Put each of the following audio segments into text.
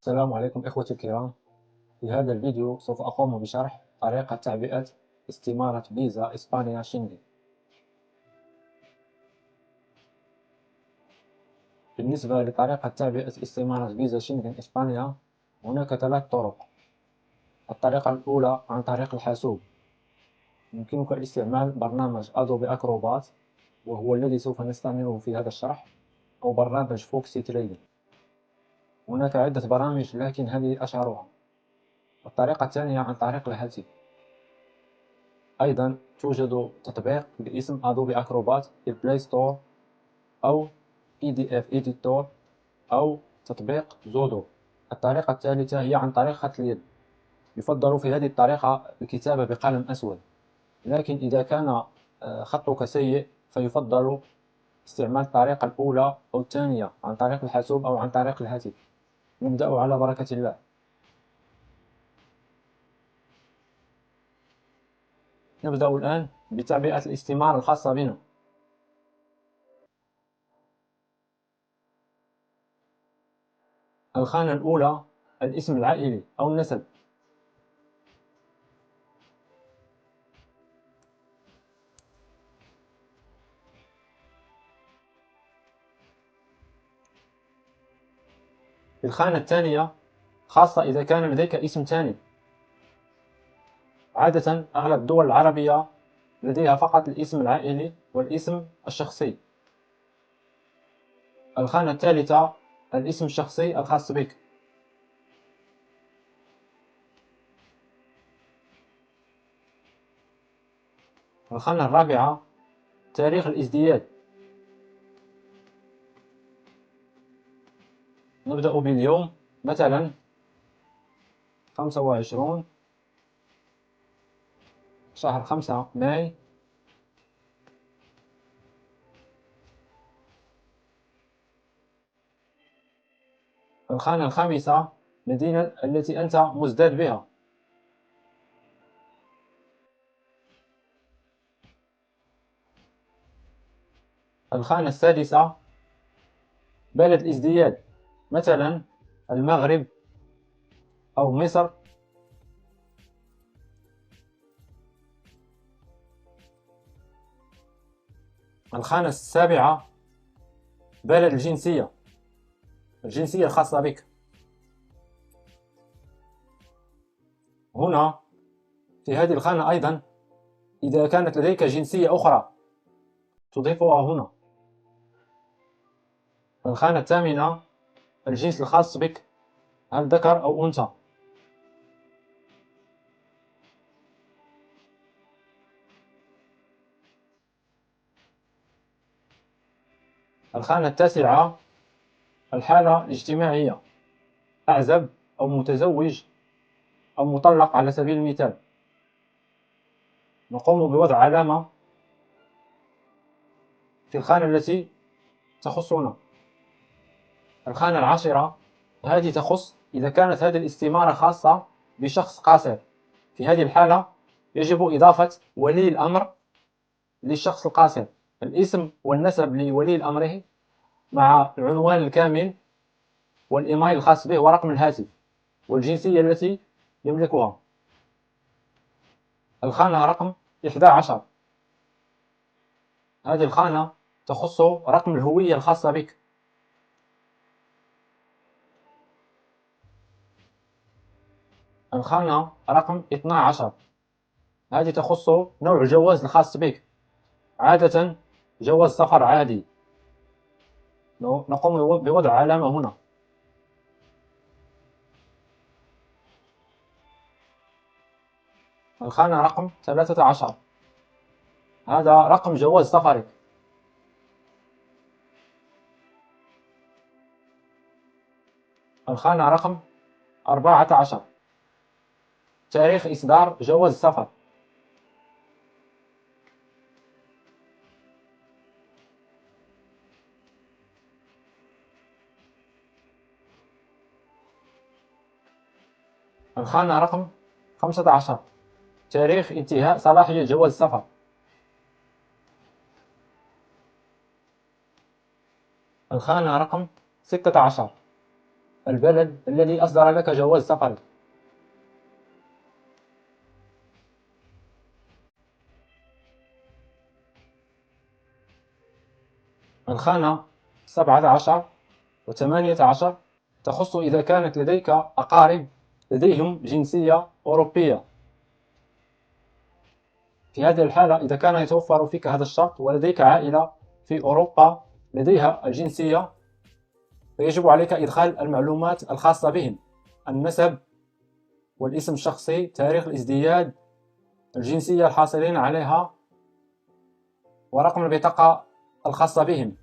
السلام عليكم إخوتي الكرام. في هذا الفيديو سوف أقوم بشرح طريقة تعبئة استمارة فيزا إسبانيا شنغن. بالنسبة لطريقة تعبئة استمارة فيزا شنغن إسبانيا، هناك 3 طرق. الطريقة الأولى عن طريق الحاسوب. يمكنك استعمال برنامج أدوبي أكروبات، وهو الذي سوف نستعمله في هذا الشرح، أو برنامج فوكسي تريدر. هناك عدة برامج لكن هذه أشهرها. الطريقة الثانية عن طريق الهاتف. أيضا توجد تطبيق باسم أدوبي أكروبات في البلاي ستور، أو PDF Editor، أو تطبيق زودو. الطريقة الثالثة هي عن طريق خط اليد. يفضل في هذه الطريقة الكتابة بقلم أسود، لكن إذا كان خطك سيء فيفضل استعمال الطريقة الأولى أو الثانية عن طريق الحاسوب أو عن طريق الهاتف. نبدأ على بركة الله. نبدأ الآن بتعبئة الاستمارة الخاصة بنا. الخانة الأولى الاسم العائلي أو النسب. الخانة الثانية خاصة إذا كان لديك اسم ثاني. عادة أغلب الدول العربية لديها فقط الاسم العائلي والاسم الشخصي. الخانة الثالثة الاسم الشخصي الخاص بك. الخانة الرابعة تاريخ الازدياد. نبدأ باليوم، مثلا 25 شهر 5 ماي. الخانة الخامسة المدينة التي أنت مزداد بها. الخانة السادسة بلد الازدياد، مثلا المغرب أو مصر. الخانة السابعة بلد الجنسية الخاصة بك. هنا في هذه الخانة أيضا إذا كانت لديك جنسية أخرى تضيفها هنا. الخانة الثامنة الجنس الخاص بك، هل ذكر أو أنثى. الخانة التاسعة الحالة الاجتماعية، أعزب أو متزوج أو مطلق على سبيل المثال. نقوم بوضع علامة في الخانة التي تخصنا. الخانة العاشرة هذه تخص إذا كانت هذه الاستمارة خاصة بشخص قاصر. في هذه الحالة يجب إضافة ولي الأمر للشخص القاصر، الاسم والنسب لولي أمره مع العنوان الكامل والإيميل الخاص به ورقم الهاتف والجنسية التي يملكها. الخانة رقم 11 هذه الخانة تخص رقم الهوية الخاصة بك. الخانة رقم 12 هذه تخص نوع الجواز الخاص بك، عادة جواز سفر عادي. نقوم بوضع علامة هنا. الخانة رقم 13 هذا رقم جواز سفرك. الخانة رقم 14 تاريخ إصدار جواز السفر. الخانة رقم 15 تاريخ انتهاء صلاحية جواز السفر. الخانة رقم 16 البلد الذي أصدر لك جواز سفرك. الخانة 17 و18 تخص إذا كانت لديك أقارب لديهم جنسية أوروبية. في هذه الحالة إذا كان يتوفر فيك هذا الشرط ولديك عائلة في أوروبا لديها الجنسية، فيجب عليك إدخال المعلومات الخاصة بهم: النسب والاسم الشخصي، تاريخ الازدياد، الجنسية الحاصلين عليها، ورقم البطاقة الخاصة بهم.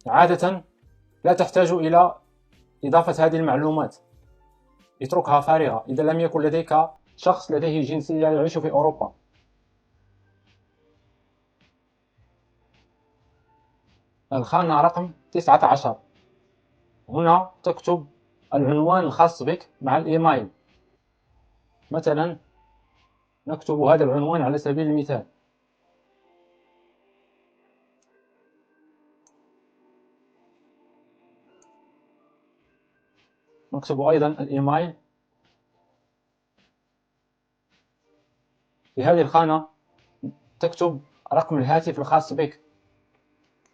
عادة لا تحتاج إلى إضافة هذه المعلومات، اتركها فارغة إذا لم يكن لديك شخص لديه جنسية يعيش في أوروبا. الخانة رقم 19، هنا تكتب العنوان الخاص بك مع الإيميل. مثلا نكتب هذا العنوان على سبيل المثال. نكتب أيضا الإيميل. في هذه الخانة تكتب رقم الهاتف الخاص بك.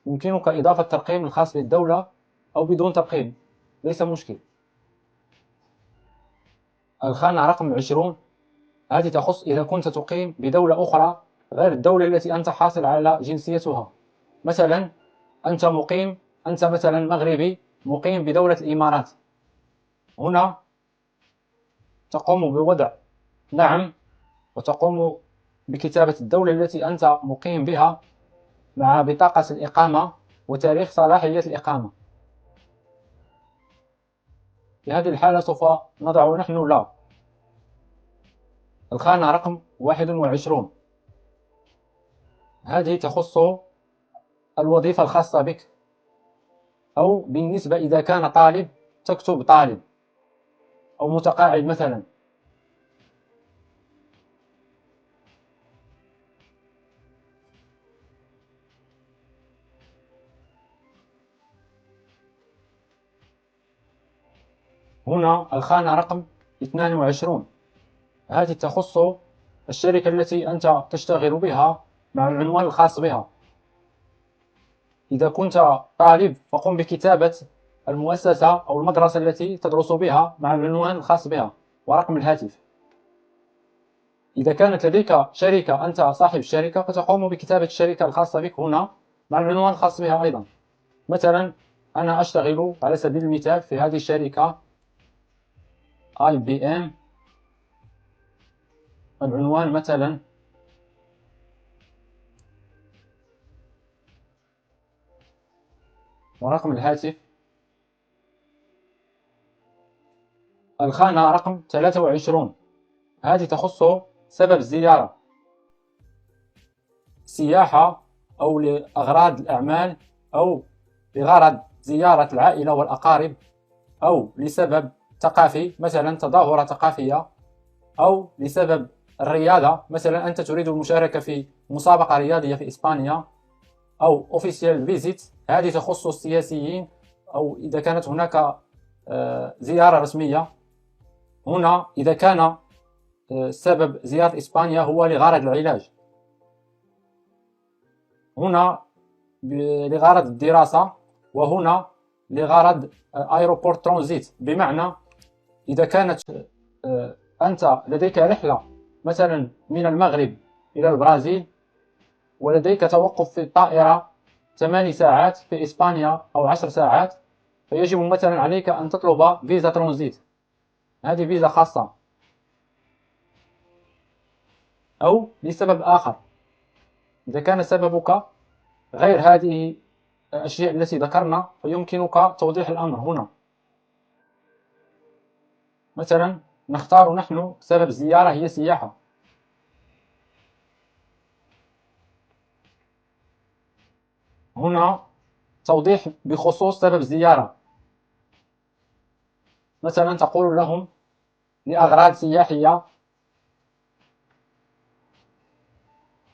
يمكنك إضافة الترقيم الخاص بالدولة أو بدون ترقيم، ليس مشكل. الخانة رقم 20، هذه تخص إذا كنت تقيم بدولة أخرى غير الدولة التي أنت حاصل على جنسيتها. مثلا أنت مثلا مغربي مقيم بدولة الإمارات. هنا تقوم بوضع نعم، وتقوم بكتابة الدولة التي أنت مقيم بها مع بطاقة الإقامة وتاريخ صلاحية الإقامة. في هذه الحالة سوف نضع نحن لا. الخانة رقم 21، هذه تخص الوظيفة الخاصة بك، أو بالنسبة إذا كان طالب تكتب طالب أو متقاعد مثلا. هنا الخانة رقم 22، هذه تخص الشركة التي أنت تشتغل بها مع العنوان الخاص بها. إذا كنت طالب فقم بكتابة المؤسسة أو المدرسة التي تدرس بها مع العنوان الخاص بها ورقم الهاتف. إذا كانت لديك شركة أنت صاحب الشركة فتقوم بكتابة الشركة الخاصة بك هنا مع العنوان الخاص بها أيضا. مثلا أنا أشتغل على سبيل المثال في هذه الشركة IBM، العنوان مثلا ورقم الهاتف. الخانة رقم 23، هذه تخص سبب الزيارة: سياحة أو لأغراض الأعمال أو لغرض زيارة العائلة والأقارب أو لسبب ثقافي، مثلا تظاهرة ثقافية، أو لسبب الرياضة، مثلا أنت تريد المشاركة في مسابقة رياضية في إسبانيا، أو official visit، هذه تخص السياسيين أو إذا كانت هناك زيارة رسمية. هنا إذا كان سبب زيارة إسبانيا هو لغرض العلاج، هنا لغرض الدراسة، وهنا لغرض ايروبورت ترانزيت، بمعنى إذا كانت أنت لديك رحلة مثلا من المغرب إلى البرازيل ولديك توقف في الطائرة 8 ساعات في إسبانيا أو 10 ساعات، فيجب مثلا عليك أن تطلب فيزا ترانزيت، هذه فيزا خاصة. أو لسبب آخر، إذا كان سببك غير هذه الأشياء التي ذكرنا فيمكنك توضيح الأمر هنا. مثلا نختار نحن سبب الزيارة هي سياحة. هنا توضيح بخصوص سبب الزيارة، مثلا تقول لهم لأغراض سياحية.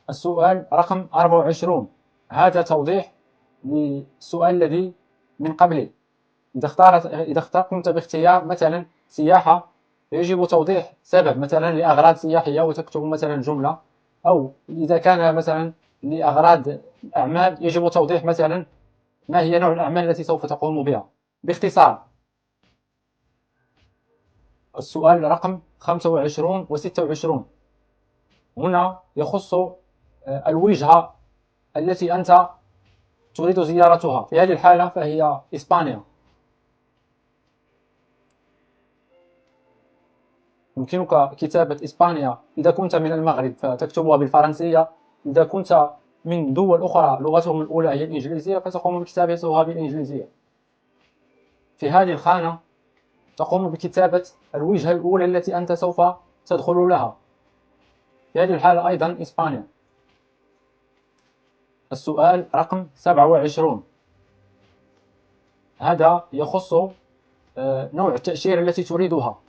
السؤال رقم 24، هذا توضيح للسؤال الذي من قبل. إذا قمت باختيار مثلا سياحة، يجب توضيح سبب مثلا لأغراض سياحية وتكتب مثلا جملة، أو إذا كان مثلا لأغراض أعمال يجب توضيح مثلا ما هي نوع الأعمال التي سوف تقوم بها باختصار. السؤال رقم 25 و 26 هنا يخص الوجهة التي أنت تريد زيارتها، في هذه الحالة فهي إسبانيا. يمكنك كتابة إسبانيا إذا كنت من المغرب فتكتبها بالفرنسية، إذا كنت من دول أخرى لغتهم الأولى هي الإنجليزية فتقوم بكتابتها بالإنجليزية. في هذه الخانة تقوم بكتابة الوجهة الأولى التي أنت سوف تدخل لها، في هذه الحالة أيضا إسبانيا. السؤال رقم 27 هذا يخص نوع التأشيرة التي تريدها،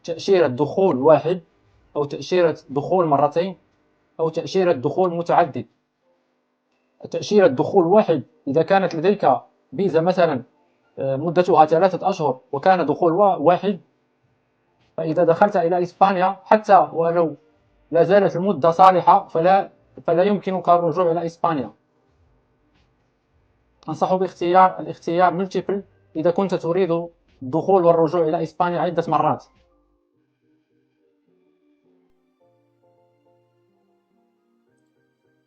تأشيرة دخول واحد، أو تأشيرة دخول مرتين، أو تأشيرة دخول متعدد. تأشيرة دخول واحد إذا كانت لديك فيزا مثلا مدتها 3 أشهر وكان دخول واحد، فإذا دخلت إلى إسبانيا حتى ولو لا زالت المدة صالحة فلا يمكنك الرجوع إلى إسبانيا. أنصح باختيار الاختيار ملتيبل إذا كنت تريد الدخول والرجوع إلى إسبانيا عدة مرات.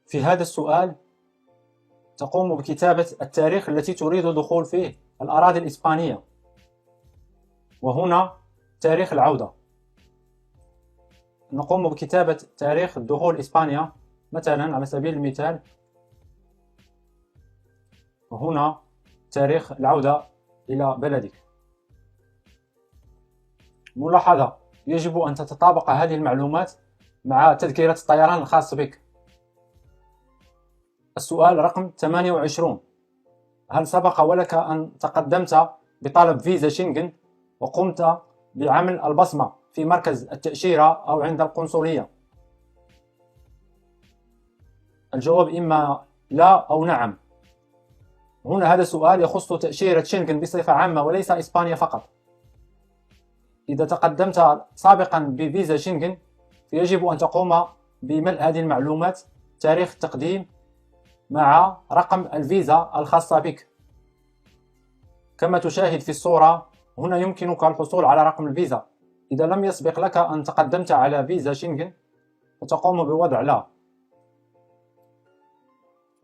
في هذا السؤال تقوم بكتابة التاريخ التي تريد الدخول فيه الأراضي الإسبانية، وهنا تاريخ العودة. نقوم بكتابة تاريخ دخول إسبانيا مثلا على سبيل المثال، وهنا تاريخ العودة إلى بلدك. ملاحظة: يجب أن تتطابق هذه المعلومات مع تذكرة الطيران الخاص بك. السؤال رقم 28 هل سبق ولك أن تقدمت بطلب فيزا شنغن وقمت بعمل البصمة في مركز التأشيرة أو عند القنصلية؟ الجواب إما لا أو نعم. هنا هذا السؤال يخص تأشيرة شنغن بصفة عامة وليس إسبانيا فقط. إذا تقدمت سابقا بفيزا شنغن فيجب أن تقوم بملء هذه المعلومات: تاريخ التقديم مع رقم الفيزا الخاصة بك. كما تشاهد في الصورة هنا يمكنك الحصول على رقم الفيزا. إذا لم يسبق لك أن تقدمت على فيزا شنغن فتقوم بوضع لا.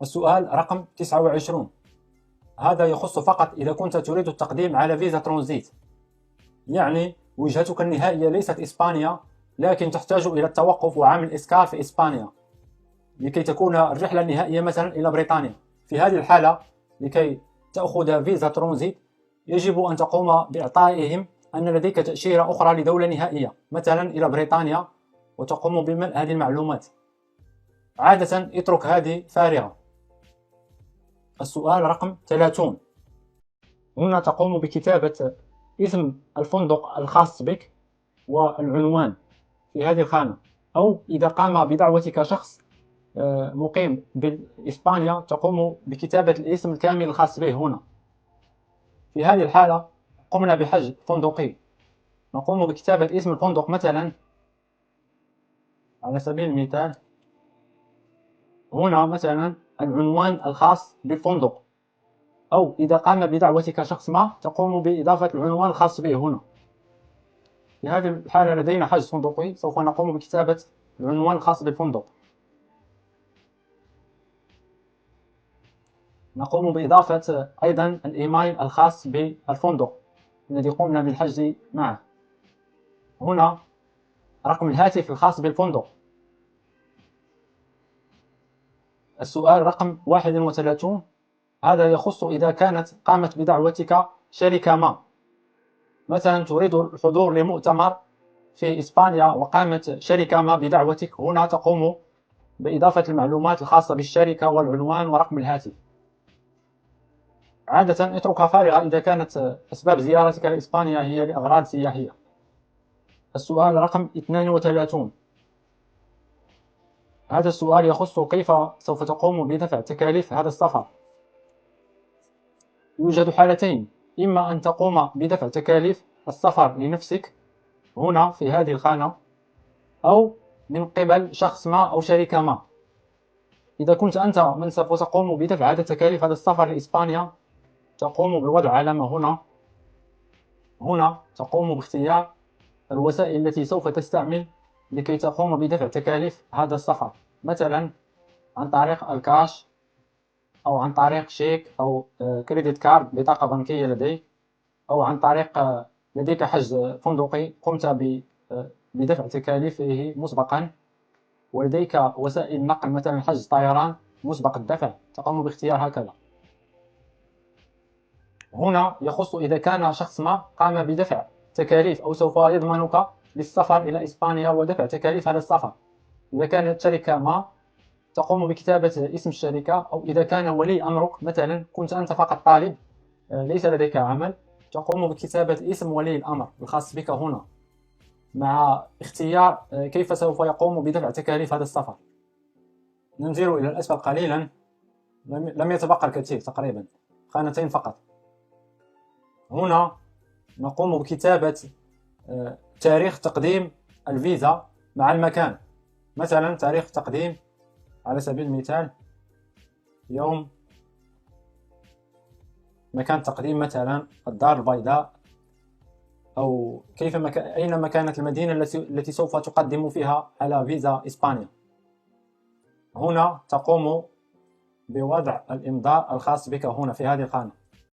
السؤال رقم 29 هذا يخص فقط إذا كنت تريد التقديم على فيزا ترانزيت، يعني وجهتك النهائية ليست إسبانيا، لكن تحتاج إلى التوقف وعمل إسكار في إسبانيا لكي تكون الرحلة النهائية مثلا إلى بريطانيا. في هذه الحالة لكي تأخذ فيزا ترانزيت يجب أن تقوم بإعطائهم أن لديك تأشيرة أخرى لدولة نهائية مثلا إلى بريطانيا، وتقوم بملء هذه المعلومات. عادة اترك هذه فارغة. السؤال رقم 30 هنا تقوم بكتابة اسم الفندق الخاص بك والعنوان في هذه الخانة، أو إذا قام بدعوتك شخص مقيم بإسبانيا تقوم بكتابة الاسم الكامل الخاص به هنا. في هذه الحالة قمنا بحجز فندقي، نقوم بكتابة اسم الفندق مثلا على سبيل المثال هنا مثلا العنوان الخاص بالفندق، أو إذا قام بدعوتك شخص ما تقوم بإضافة العنوان الخاص به هنا. في هذه الحالة لدينا حجز فندقي، سوف نقوم بكتابة العنوان الخاص بالفندق. نقوم بإضافة أيضا الإيميل الخاص بالفندق الذي قمنا بالحجز معه. هنا رقم الهاتف الخاص بالفندق. السؤال رقم 31 هذا يخص إذا قامت بدعوتك شركة ما، مثلا تريد الحضور لمؤتمر في إسبانيا وقامت شركة ما بدعوتك، هنا تقوم بإضافة المعلومات الخاصة بالشركة والعنوان ورقم الهاتف. عادة اتركها فارغة إذا كانت أسباب زيارتك لإسبانيا هي لأغراض سياحية. السؤال رقم 32 هذا السؤال يخص كيف سوف تقوم بدفع تكاليف هذا السفر. يوجد حالتين: إما أن تقوم بدفع تكاليف السفر لنفسك هنا في هذه الخانة، أو من قبل شخص ما أو شركة ما. إذا كنت أنت من سوف تقوم بدفع هذه تكاليف هذا السفر لإسبانيا، تقوم بوضع علامة هنا تقوم باختيار الوسائل التي سوف تستعمل لكي تقوم بدفع تكاليف هذا السفر، مثلا عن طريق الكاش، أو عن طريق شيك، أو كريدت كارد، بطاقة بنكية لديك، أو عن طريق لديك حجز فندقي قمت بدفع تكاليفه مسبقا، ولديك وسائل نقل مثلا حجز طيران مسبق الدفع، تقوم باختيار هكذا. هنا يخص إذا كان شخص ما قام بدفع تكاليف أو سوف يضمنك للسفر إلى إسبانيا ودفع تكاليف هذا السفر. إذا كانت شركة ما تقوم بكتابة اسم الشركة، أو إذا كان ولي أمرك مثلا كنت أنت فقط طالب ليس لديك عمل، تقوم بكتابة اسم ولي الأمر الخاص بك هنا، مع اختيار كيف سوف يقوم بدفع تكاليف هذا السفر. ننزل إلى الأسفل قليلا، لم يتبقى الكثير، تقريبا خانتين فقط. هنا نقوم بكتابة تاريخ تقديم الفيزا مع المكان، مثلا تاريخ تقديم على سبيل المثال يوم، مكان تقديم مثلا الدار البيضاء، أو أينما كانت المدينة التي سوف تقدم فيها على فيزا إسبانيا. هنا تقوم بوضع الإمضاء الخاص بك هنا في هذه الخانة.